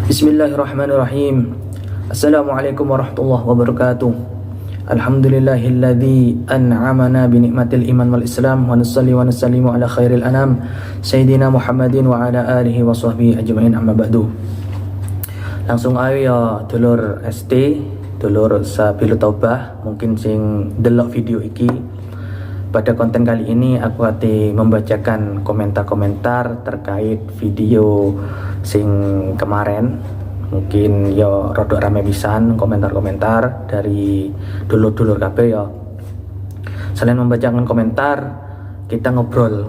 Bismillahirrahmanirrahim. Assalamualaikum warahmatullahi wabarakatuh. Alhamdulillahilladzi an'amana bi ni'matil iman wal islam wa nusalli wa nusallimu ala khairil anam sayyidina Muhammadin wa ala alihi wa sahbihi ajma'in, amma ba'du. Langsung ayo ya dulur ST, dulur Sabilu Taubah, mungkin sing delok video iki. Pada konten kali ini aku akan membacakan komentar-komentar terkait video sing kemarin. Mungkin ya rodok rame pisan komentar-komentar dari dulur-dulur kabeh ya. Selain membacakan komentar, kita ngobrol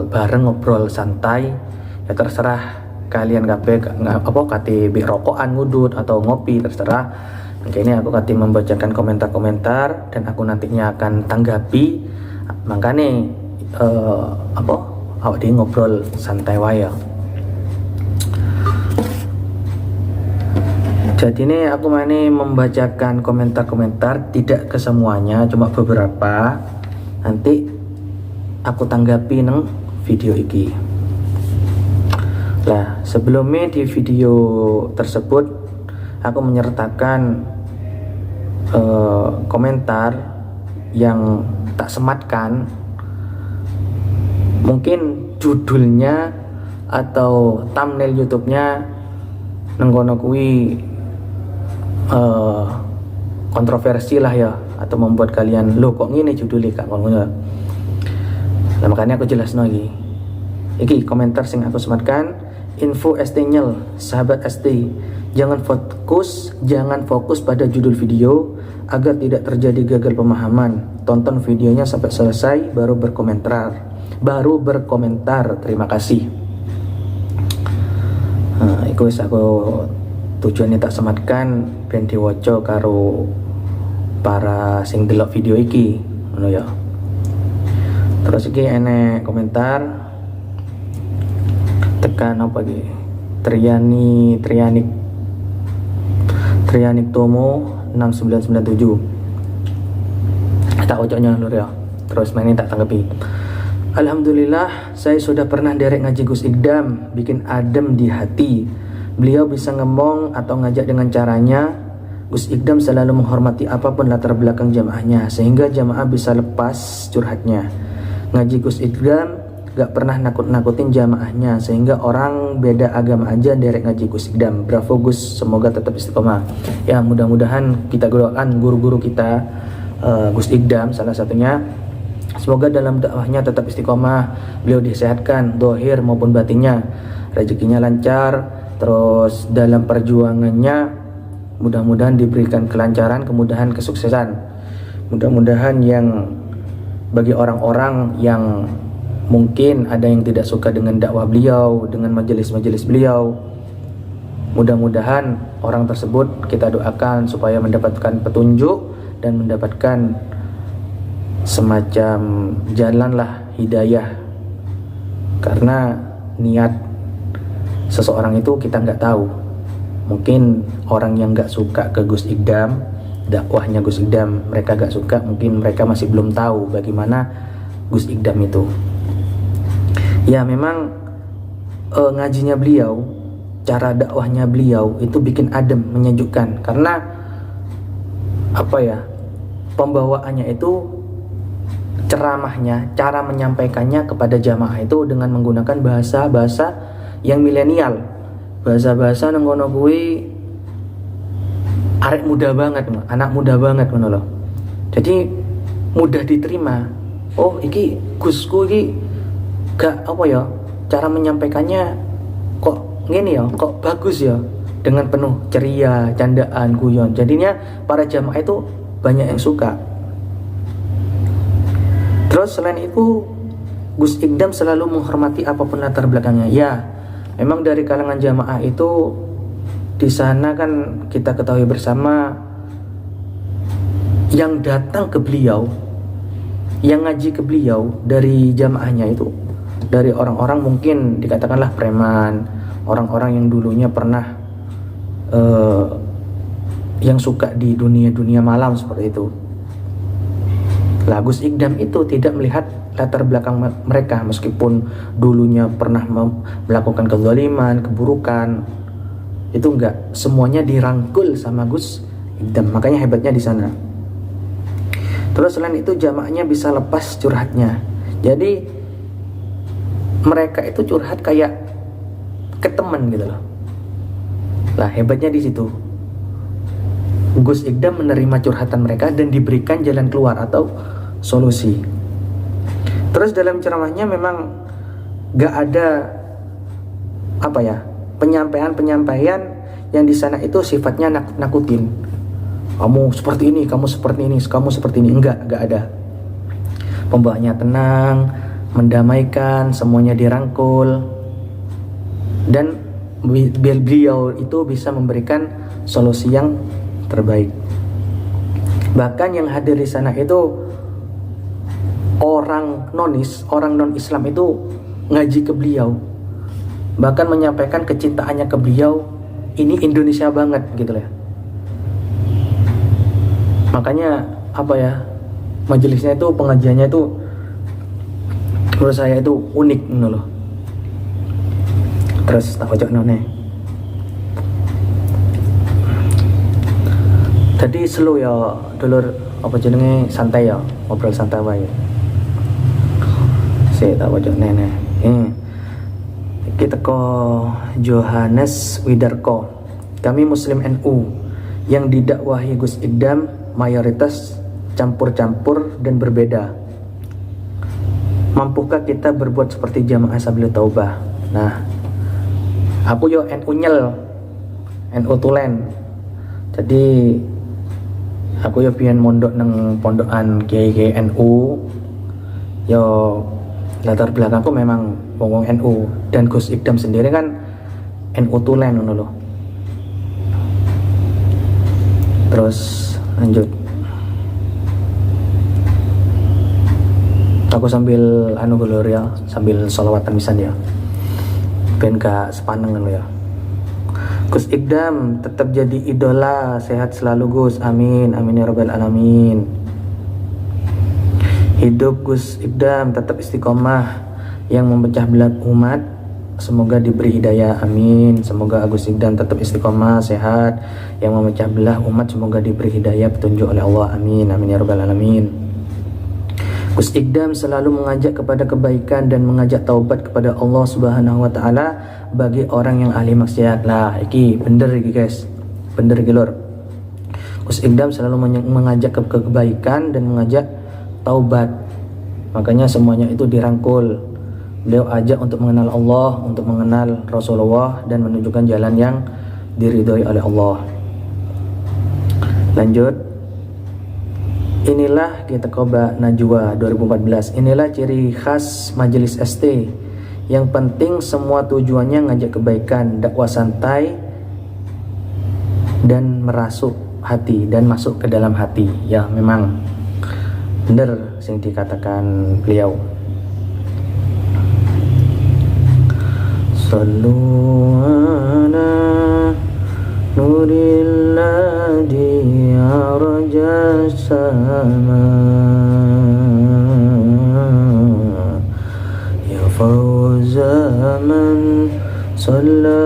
bareng, ngobrol santai. Ya terserah kalian kabeh apa kate rokokan ngudut atau ngopi, terserah. Ini aku akan membacakan komentar-komentar dan aku nantinya akan tanggapi. Makanya awak dia ngobrol santai wae ya. Jadi ini aku membacakan komentar-komentar, tidak kesemuanya, cuma beberapa. Nanti aku tanggapi neng video iki. Lah, sebelumnya di video tersebut aku menyertakan komentar yang tak sematkan. Mungkin judulnya atau thumbnail YouTube-nya nenggono kuwi kontroversi lah ya, atau membuat kalian lo kok ngene judulnya kak ngono. Nah makanya aku jelas lagi. Iki komentar sing aku sematkan. Info ST nyel, sahabat ST, jangan fokus pada judul video agar tidak terjadi gagal pemahaman. Tonton videonya sampai selesai baru berkomentar. Terima kasih. Nah, iku wis aku tujuannya tak sematkan ben diwaca karo para sing delok video iki, ngono ya. Terus iki enek komentar tekan apa iki? Trianik Tomo 6997. Tak ojoknya lur ya. Terus main tak tanggapi. Alhamdulillah, saya sudah pernah derek ngaji Gus Ikdam, bikin adem di hati. Beliau bisa ngomong atau ngajak dengan caranya. Gus Ikdam selalu menghormati apapun latar belakang jamaahnya, sehingga jamaah bisa lepas curhatnya. Ngaji Gus Ikdam gak pernah nakut-nakutin jamaahnya, sehingga orang beda agama aja derek ngaji Gus Ikdam. Bravo Gus, semoga tetap istiqomah. Ya mudah-mudahan kita doakan guru-guru kita, Gus Ikdam salah satunya, semoga dalam dakwahnya tetap istiqomah, beliau disehatkan dohir maupun batinnya, rezekinya lancar, terus dalam perjuangannya mudah-mudahan diberikan kelancaran, kemudahan, kesuksesan. Mudah-mudahan yang bagi orang-orang yang mungkin ada yang tidak suka dengan dakwah beliau, dengan majelis-majelis beliau, mudah-mudahan orang tersebut kita doakan supaya mendapatkan petunjuk dan mendapatkan semacam jalan lah hidayah. Karena niat seseorang itu kita nggak tahu. Mungkin orang yang nggak suka ke Gus Ikdam, dakwahnya Gus Ikdam, mereka nggak suka, mungkin mereka masih belum tahu bagaimana Gus Ikdam itu. Ya memang ngajinya beliau, cara dakwahnya beliau itu bikin adem, menyejukkan. Karena apa ya, pembawaannya itu, ceramahnya, cara menyampaikannya kepada jamaah itu dengan menggunakan bahasa-bahasa yang milenial, bahasa-bahasa nenggono kuwi arek muda banget, anak muda banget ngono loh. Jadi mudah diterima. Oh iki Gusku iki gak apa ya, cara menyampaikannya kok ngene ya, kok bagus ya, dengan penuh ceria, candaan, guyon. Jadinya para jamaah itu banyak yang suka. Terus selain itu Gus Ikdam selalu menghormati apapun latar belakangnya. Ya, memang dari kalangan jamaah itu di sana kan kita ketahui bersama, yang datang ke beliau, yang ngaji ke beliau dari jamaahnya itu dari orang-orang mungkin dikatakanlah preman, orang-orang yang dulunya pernah yang suka di dunia malam seperti itu. Lah Gus Ikdam itu tidak melihat latar belakang mereka, meskipun dulunya pernah melakukan kezaliman, keburukan, Itu enggak, semuanya dirangkul sama Gus Idam, makanya hebatnya di sana. Terus selain itu jamaahnya bisa lepas curhatnya. Jadi mereka itu curhat kayak ke teman gitu loh. Lah hebatnya di situ. Gus Idam menerima curhatan mereka dan diberikan jalan keluar atau solusi. Terus dalam ceramahnya memang gak ada penyampaian yang di sana itu sifatnya nakutin. Kamu seperti ini, kamu seperti ini, kamu seperti ini. Enggak ada. Pembawaannya tenang, mendamaikan, semuanya dirangkul, dan beliau itu bisa memberikan solusi yang terbaik. Bahkan yang hadir di sana itu orang non-Islam itu ngaji ke beliau, bahkan menyampaikan kecintaannya ke beliau. Ini Indonesia banget gitu ya. Makanya majelisnya itu, pengajiannya itu menurut saya itu unik loh. Terus tak ojok none. Tadi slow ya dulur, santai ya, ngobrol santai wae. Tak ojok nene. Kita ke Johannes Widarko. Kami Muslim NU yang didakwahi Gus Idam mayoritas campur-campur dan berbeda. Mampukah kita berbuat seperti jamaah Sabil Taubah? Nah, aku yo NU nyel, NU tulen. Jadi aku yo pian mondok nang pondokan kiai NU. Yo latar belakangku memang wong NU, dan Gus Idam sendiri kan NU tulen ngono loh. Terus lanjut. Aku sambil sambil sholawatan misan ya. Ben gak sepaneng lo ya. Gus Idam tetap jadi idola, sehat selalu Gus. Amin, amin ya rabbal alamin. Hidup Gus Idam tetap istiqomah yang memecah belah umat. Semoga diberi hidayah, amin. Semoga Gus Idam tetap istiqomah, sehat, yang memecah belah umat. Semoga diberi hidayah, petunjuk oleh Allah, amin, amin ya rabbal alamin. Gus Idam selalu mengajak kepada kebaikan dan mengajak taubat kepada Allah Subhanahu wa taala bagi orang yang ahli maksiat. Lah iki bener iki guys, bener iki lur. Gus Idam selalu mengajak ke kebaikan dan mengajak taubat, makanya semuanya itu dirangkul. Beliau ajak untuk mengenal Allah, untuk mengenal Rasulullah, dan menunjukkan jalan yang diridhoi oleh Allah. Lanjut. Inilah kita Qoba Najwa 2014. Inilah ciri khas Majelis ST. Yang penting semua tujuannya ngajak kebaikan, dakwah santai dan merasuk hati dan masuk ke dalam hati. Ya memang benar yang dikatakan beliau. Sallu ala nurilladhi arja sama ya fawza man salla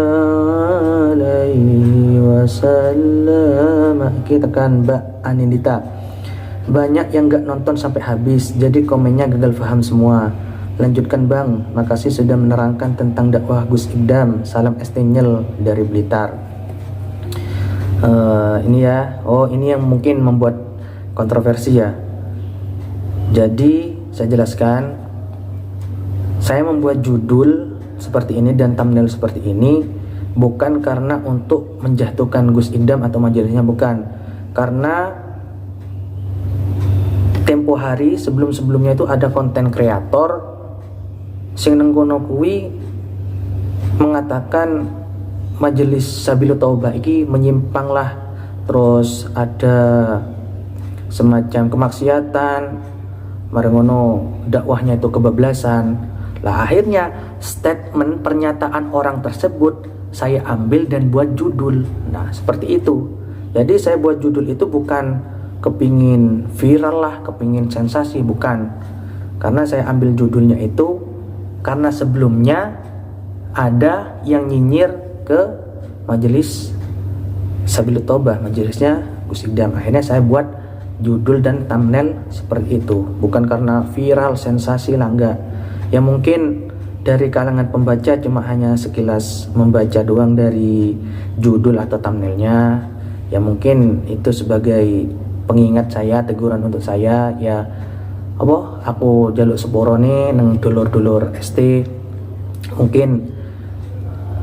alaihi wasallam. Kita kan Mbak Anindita. Banyak yang gak nonton sampai habis, jadi komennya gagal paham semua. Lanjutkan Bang, makasih sudah menerangkan tentang dakwah Gus Idam. Salam Estenyel dari Blitar. Ini ya, ini yang mungkin membuat kontroversi ya. Jadi saya jelaskan, saya membuat judul seperti ini dan thumbnail seperti ini bukan karena untuk menjatuhkan Gus Idam atau majelisnya, bukan. Karena tempo hari sebelum-sebelumnya itu ada konten kreator sing nengkono kuwi mengatakan Majelis Sabilu Taubah iki menyimpang lah, terus ada semacam kemaksiatan, marengono dakwahnya itu kebablasan. Lah akhirnya statement pernyataan orang tersebut saya ambil dan buat judul. Nah seperti itu. Jadi saya buat judul itu bukan kepingin viral lah, kepingin sensasi, bukan. Karena saya ambil judulnya itu karena sebelumnya ada yang nyinyir ke Majelis Sabilut Taubah, majelisnya Gus Idam. Akhirnya saya buat judul dan thumbnail seperti itu, bukan karena viral sensasi lah, enggak. Ya mungkin dari kalangan pembaca cuma hanya sekilas membaca doang dari judul atau thumbnailnya, ya mungkin itu sebagai pengingat saya, teguran untuk saya. Ya apa, aku jaluk sepuro nih neng dulur-dulur ST, mungkin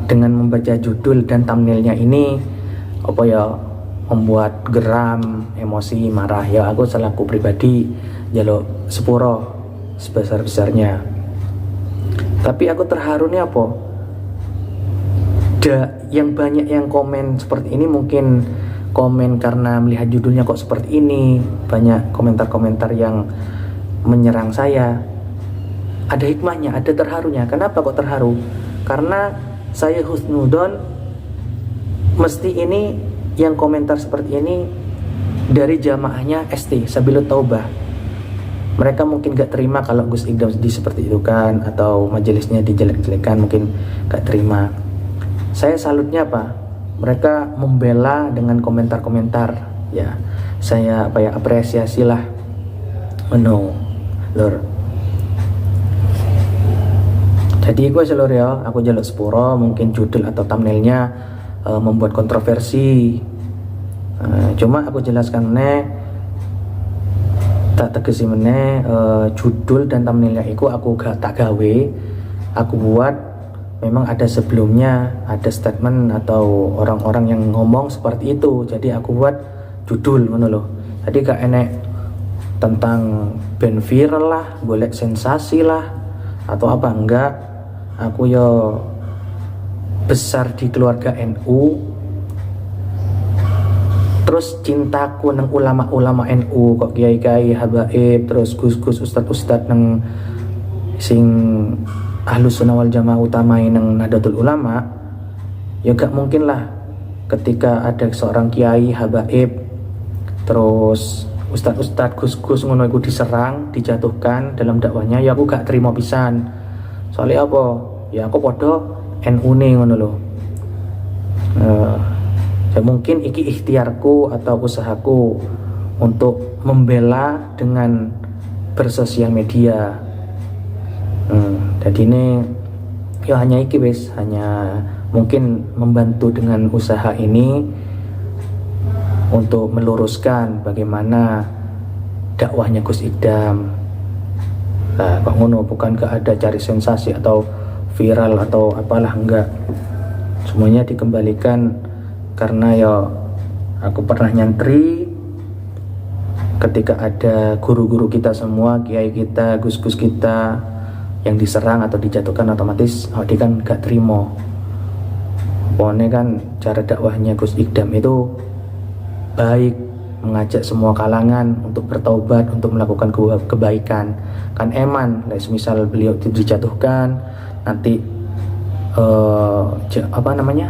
dengan membaca judul dan thumbnailnya ini apa ya, membuat geram, emosi, marah, ya aku selaku pribadi jaluk sepuro sebesar-besarnya. Tapi aku terharu nih apa, yang banyak yang komen seperti ini, mungkin komen karena melihat judulnya kok seperti ini. Banyak komentar-komentar yang menyerang saya. Ada hikmahnya, ada terharunya. Kenapa kok terharu? Karena saya husnudon, mesti ini yang komentar seperti ini dari jamaahnya ST Sabilut Taubah. Mereka mungkin gak terima kalau Gus Idam di seperti itu kan, atau majelisnya dijelek-jelekan, mungkin gak terima. Saya salutnya apa? Mereka membela dengan komentar-komentar. Ya, saya apa ya, apresiasi lah. Lur. Jadi gue selur ya, aku jaluk sepuro, mungkin judul atau thumbnailnya membuat kontroversi. Cuma aku jelaskan tak tegesi meneh, judul dan thumbnailnya itu aku tak gawe, aku buat memang ada sebelumnya, ada statement atau orang-orang yang ngomong seperti itu, jadi aku buat judul ngono loh. Jadi gak enek tentang band viral lah, golek sensasi lah atau apa, enggak. Aku yo besar di keluarga NU, terus cintaku nang ulama-ulama NU, kok kiai-kiai habaib, terus gus-gus ustad-ustad nang sing Ahlus Sunnah wal Jamaah utamain nang Nahdlatul Ulama. Ya gak mungkin lah ketika ada seorang kiai habaib terus ustad-ustad gus-gus ngono iku diserang, dijatuhkan dalam dakwanya, ya aku gak terima pisan. Soalnya apa? Ya aku podo NU nih ngono loh. Ya mungkin iki ikhtiarku atau usahaku untuk membela dengan bersosial media. Jadi ini ya hanya iki wis, hanya mungkin membantu dengan usaha ini untuk meluruskan bagaimana dakwahnya Gus Idam. Nah, kok ngono, bukan gak ada cari sensasi atau viral atau apalah, enggak. Semuanya dikembalikan karena ya aku pernah nyantri ketika ada guru-guru kita semua, kiai kita, gus-gus kita yang diserang atau dijatuhkan, otomatis dia kan gak terima. Pokoknya kan cara dakwahnya Gus Idam itu baik, mengajak semua kalangan untuk bertaubat, untuk melakukan kebaikan. Kan eman, misal beliau dijatuhkan, nanti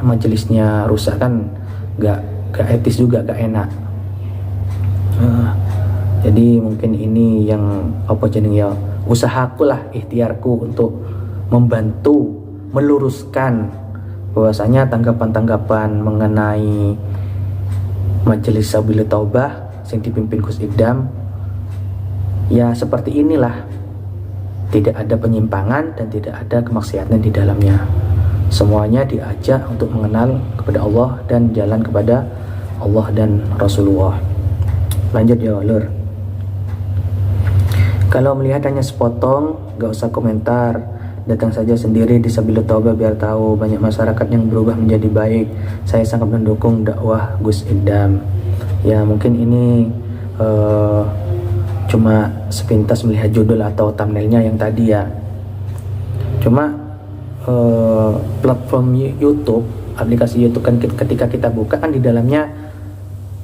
majelisnya rusak kan gak etis juga, gak enak. Jadi mungkin ini yang apa jeneng ya, usahaku lah, ikhtiarku untuk membantu meluruskan bahwasanya tanggapan-tanggapan mengenai Majelis Sabilut Taubah yang dipimpin Gus Idam ya seperti inilah, tidak ada penyimpangan dan tidak ada kemaksiatan di dalamnya. Semuanya diajak untuk mengenal kepada Allah dan jalan kepada Allah dan Rasulullah. Lanjut ya lur. Kalau melihat hanya sepotong, gak usah komentar, datang saja sendiri di Sabilut Taubah biar tahu banyak masyarakat yang berubah menjadi baik. Saya sangat mendukung dakwah Gus Idam. Ya mungkin ini cuma sepintas melihat judul atau thumbnailnya yang tadi ya. Cuma platform YouTube, aplikasi YouTube kan ketika kita buka kan di dalamnya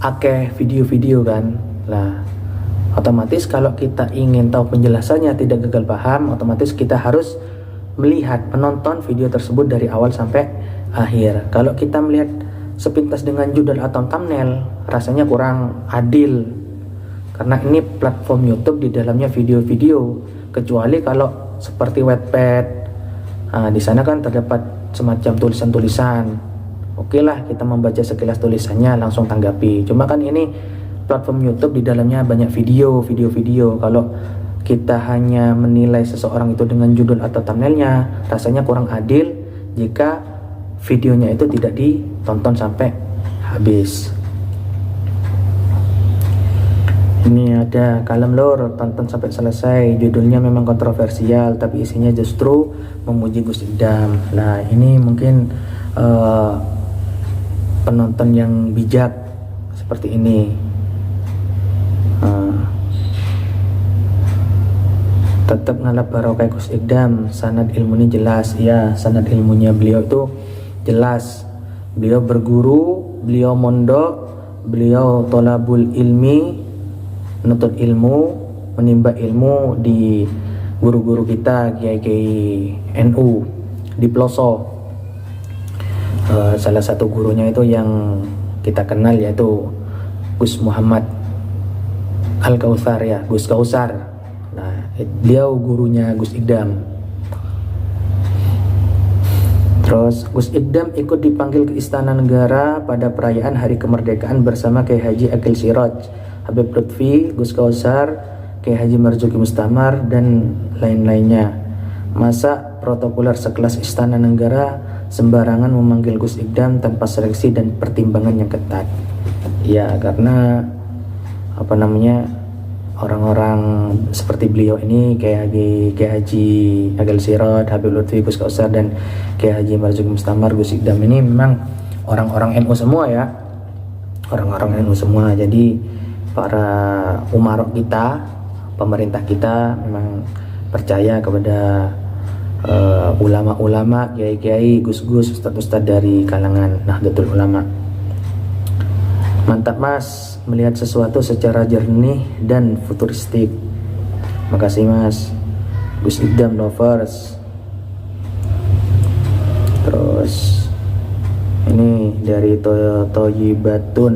akeh video-video kan. Lah otomatis kalau kita ingin tahu penjelasannya tidak gagal paham, otomatis kita harus melihat, menonton video tersebut dari awal sampai akhir. Kalau kita melihat sepintas dengan judul atau thumbnail, rasanya kurang adil. Karena ini platform YouTube, di dalamnya video-video. Kecuali kalau seperti Wattpad, di sana kan terdapat semacam tulisan-tulisan. oke lah kita membaca sekilas tulisannya langsung tanggapi. Cuma kan ini platform YouTube, di dalamnya banyak video. Kalau kita hanya menilai seseorang itu dengan judul atau thumbnailnya, rasanya kurang adil jika videonya itu tidak ditonton sampai habis. Ini ada kalem lor, tonton sampai selesai. Judulnya memang kontroversial, tapi isinya justru memuji Gus Idam. Nah ini mungkin penonton yang bijak seperti ini. Tetap ngalap barokah Gus Idam, sanad ilmunya jelas. Ya, sanad ilmunya beliau itu jelas. Beliau berguru, beliau mondok, beliau tolabul ilmi, menuntut ilmu, menimba ilmu di guru-guru kita, kiai-kiai NU di pelosok. Salah satu gurunya itu yang kita kenal yaitu Gus Muhammad Al-Kautsar, ya, Gus Kautsar. Nah, beliau gurunya Gus Idam. Terus Gus Idam ikut dipanggil ke Istana Negara pada perayaan Hari Kemerdekaan bersama Kiai Haji Akil Siraj, Habib Lutfi, Gus Kautsar, Kiai Haji Marzuki Mustamar, dan lain-lainnya. Masa protokoler sekelas Istana Negara sembarangan memanggil Gus Idam tanpa seleksi dan pertimbangan yang ketat? Ya, karena orang-orang seperti beliau ini, Kiai Haji Akil Siraj, Habib Lutfi, Gus Kautsar, dan Kiai Haji Marzuki Mustamar, Gus Idam ini memang orang-orang NU semua, ya, orang-orang NU semua. Jadi para umarok kita, pemerintah kita memang percaya kepada ulama-ulama, kiai-kiai, gus-gus, ustadz-ustadz dari kalangan Nahdlatul Ulama. Mantap Mas, melihat sesuatu secara jernih dan futuristik. Makasih Mas. Gus Idam lovers. Terus ini dari Toyibatun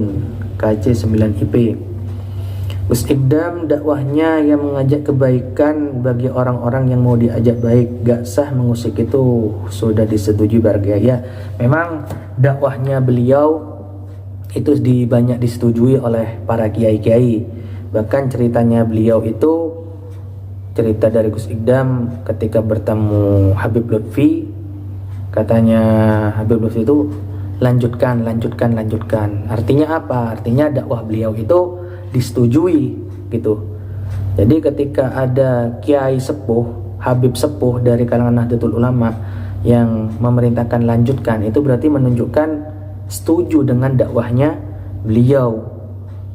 KC 9IP. Gus Idam dakwahnya yang mengajak kebaikan bagi orang-orang yang mau diajak baik, gak sah mengusik, itu sudah disetujui warga. Ya, memang dakwahnya beliau itu banyak disetujui oleh para kiai-kiai. Bahkan ceritanya beliau itu, cerita dari Gus Idam ketika bertemu Habib Lutfi, katanya Habib Lutfi itu lanjutkan. Artinya apa? Artinya dakwah beliau itu disetujui gitu. Jadi ketika ada kiai sepuh, Habib sepuh dari kalangan Nahdlatul Ulama yang memerintahkan lanjutkan, itu berarti menunjukkan setuju dengan dakwahnya beliau.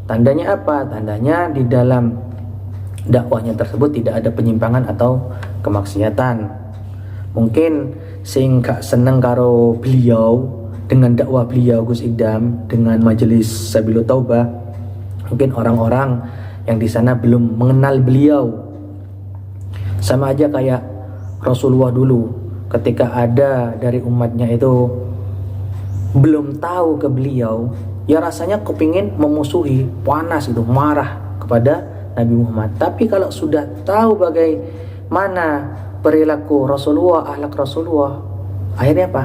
Tandanya apa? Tandanya di dalam dakwahnya tersebut tidak ada penyimpangan atau kemaksiatan. Mungkin sing gak seneng karo beliau dengan dakwah beliau Gus Idam, dengan majelis Sabilut Taubah, mungkin orang-orang yang di sana belum mengenal beliau. Sama aja kayak Rasulullah dulu, ketika ada dari umatnya itu belum tahu ke beliau, ya rasanya kepingin memusuhi, panas itu, marah kepada Nabi Muhammad. Tapi kalau sudah tahu bagaimana perilaku Rasulullah, akhlak Rasulullah, akhirnya apa?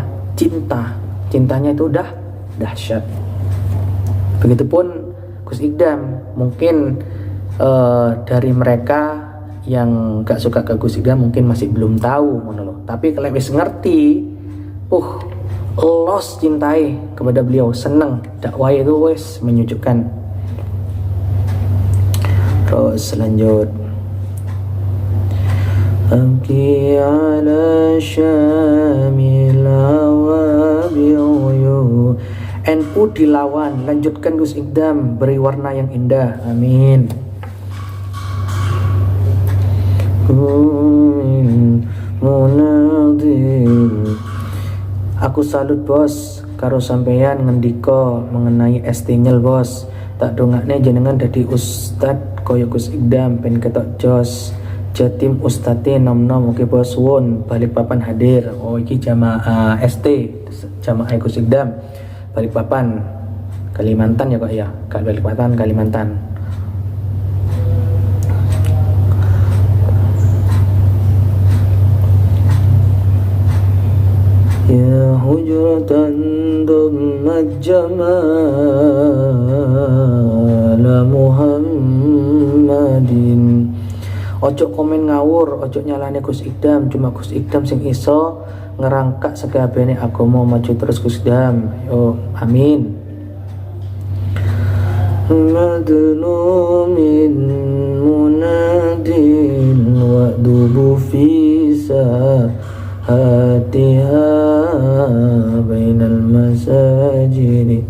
Cintanya itu udah dahsyat. Begitupun Gus Idam, mungkin dari mereka yang gak suka ke Gus Idam mungkin masih belum tahu, tapi kalau wis ngerti, los cintai kepada beliau, seneng dakwah itu wes menyejukkan. Terus lanjut, Amki ala syamila wa bi'uyu. NU dilawan, lanjutkan Gus Idam, beri warna yang indah, amin. Aku salut bos karo sampeyan ngendika mengenai estinyel bos. Tak dongakne jenengan dadi ustad koyo Gus Idam pen ketok jos. Jatim ustate nom-nom, oke bos won Balikpapan hadir. Oh iki jamaah ST, jamaah Gus Idam Balikpapan Kalimantan ya kok ya, Balikpapan Kalimantan. Ya hujratan jamala Muhammadin. Ojo komen ngawur, ojo nyalane Gus Ikdam, cuma Gus Ikdam sing iso ngerangkak sekabehane agama maju terus Gus Ikdam. Yo, amin. Madnu min munadin wa dubu fisa hatiha bainal masajidi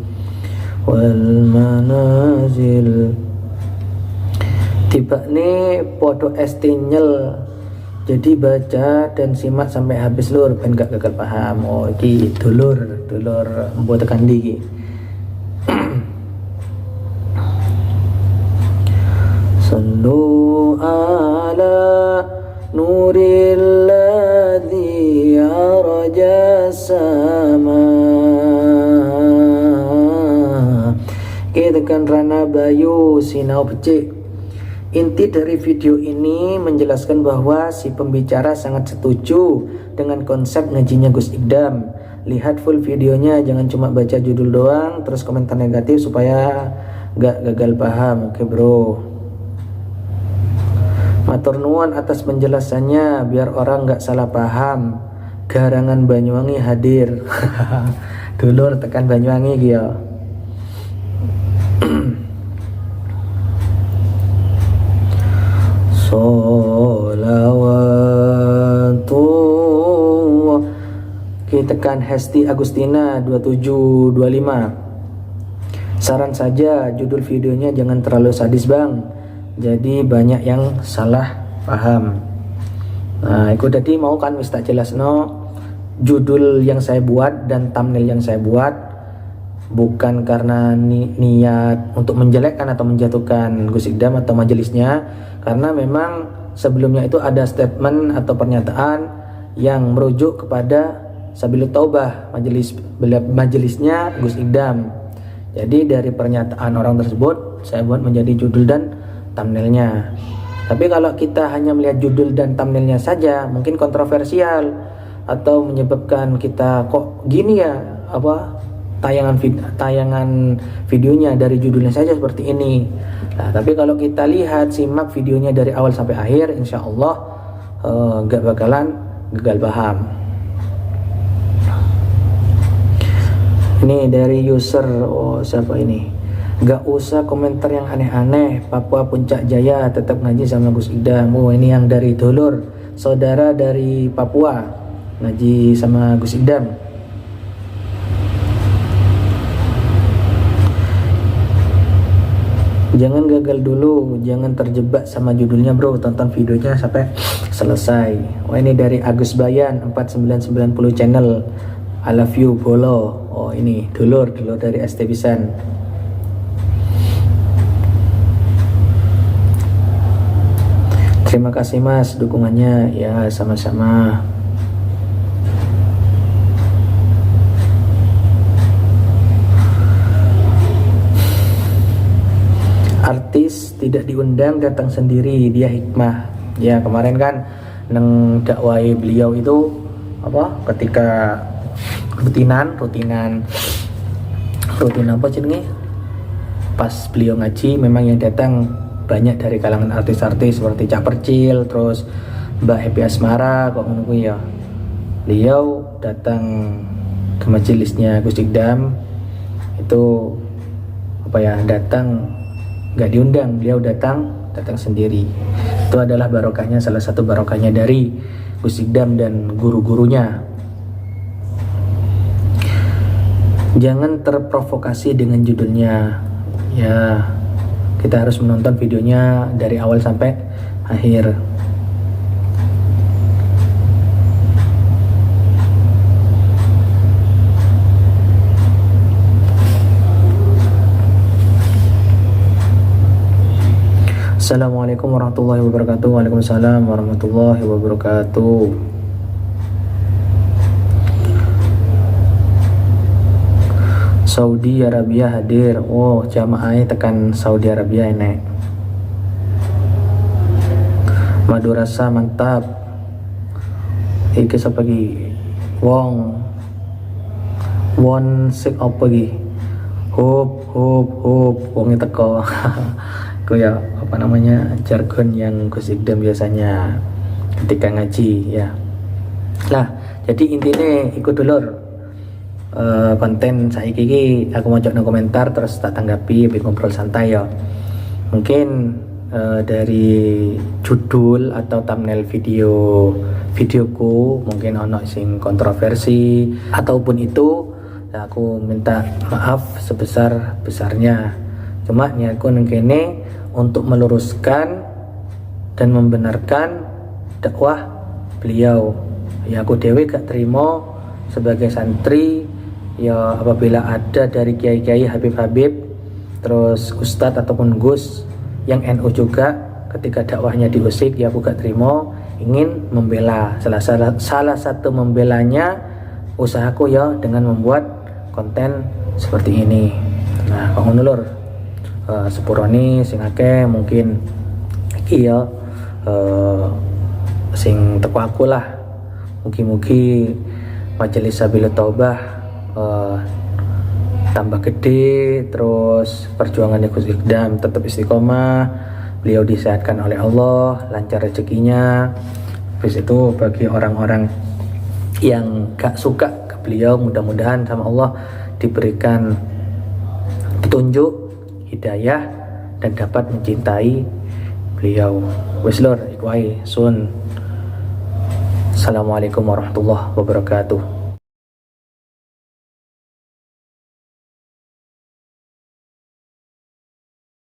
wal manazil. Tiba nih podo estinyel, jadi baca dan simak sampai habis lur, ben gak gagal paham. Oh iki dulur mbok tekan ndi iki. Sallu ala nuril ladzi araja sama. Kita kan Rana Bayu Sinau Becik. Inti dari video ini menjelaskan bahwa si pembicara sangat setuju dengan konsep ngajinya Gus Ikdam. Lihat full videonya, jangan cuma baca judul doang terus komentar negatif supaya gak gagal paham. Oke bro, matur nuwun atas penjelasannya biar orang gak salah paham. Garangan Banyuwangi hadir. Dulur tekan Banyuwangi gitu. Sholawatullah. Kita tekan Hesti Agustina 2725. Saran saja judul videonya jangan terlalu sadis bang, jadi banyak yang salah paham. Nah itu tadi mau kan wis tak jelas no, judul yang saya buat dan thumbnail yang saya buat bukan karena niat untuk menjelekkan atau menjatuhkan Gus Ikdam atau majelisnya, karena memang sebelumnya itu ada statement atau pernyataan yang merujuk kepada Sabilut Taubah, majelisnya Gus Ikdam. Jadi dari pernyataan orang tersebut saya buat menjadi judul dan thumbnailnya. Tapi kalau kita hanya melihat judul dan thumbnailnya saja mungkin kontroversial atau menyebabkan kita kok gini ya, apa tayangan videonya dari judulnya saja seperti ini. Nah, tapi kalau kita lihat simak videonya dari awal sampai akhir, insya Allah gak bakalan gagal paham. Ini dari user, oh siapa ini? Gak usah komentar yang aneh-aneh. Papua Puncak Jaya tetap ngaji sama Gus Ikdam. Oh ini yang dari dulur, saudara dari Papua ngaji sama Gus Ikdam. Jangan gagal dulu, jangan terjebak sama judulnya bro, tonton videonya sampai selesai. Oh ini dari Agus Bayan 4990 channel, I love you Bolo. Oh ini dulur dari ST Pisan. Terima kasih mas dukungannya, ya sama-sama. Artis tidak diundang datang sendiri, dia hikmah. Ya kemarin kan neng dakwai beliau itu apa, ketika rutinan apa jenenge, pas beliau ngaji memang yang datang banyak dari kalangan artis-artis seperti Cak Percil, terus Mbak Happy Asmara kok menunggu ya. Beliau datang ke majelisnya Gus Ikdam itu apa ya, datang nggak diundang, beliau datang sendiri. Itu adalah barokahnya, salah satu barokahnya dari Gus Ikdam dan guru-gurunya. Jangan terprovokasi dengan judulnya, ya kita harus menonton videonya dari awal sampai akhir. Assalamualaikum warahmatullahi wabarakatuh. Waalaikumsalam warahmatullahi wabarakatuh. Saudi Arabia hadir. Oh, jamaah tekan Saudi Arabia ini. Madu rasa mantap. Iki sepagi wong won sik apa iki hop wonge teko. Itu ya apa namanya jargon yang Gus Igdam biasanya ketika ngaji ya. Nah jadi intinya ikut dulur konten saya iki aku mau cek komentar terus tak tanggapi ngobrol santai ya. Mungkin dari judul atau thumbnail videoku mungkin ono sing kontroversi ataupun itu aku minta maaf sebesar-besarnya. Cuma niatku nengkene untuk meluruskan dan membenarkan dakwah beliau. Ya aku dewe gak terima sebagai santri ya apabila ada dari kiai-kiai Habib terus ustadz ataupun gus yang NU juga ketika dakwahnya diusik ya aku gak terima, ingin membela. Salah satu membelanya usahaku ya dengan membuat konten seperti ini. Nah kok ngono lur, sepurone sing akeh mungkin iki ya sing teko aku lah. Mugi-mugi Majelis Sabilut Taubah tambah gede, terus perjuangannya Gus Igdam tetap istiqomah, beliau disehatkan oleh Allah, lancar rezekinya. Habis itu bagi orang-orang yang gak suka ke beliau, mudah-mudahan sama Allah diberikan petunjuk, hidayah, dan dapat mencintai beliau. Wis lur, iku wae sun. Assalamualaikum warahmatullahi wabarakatuh.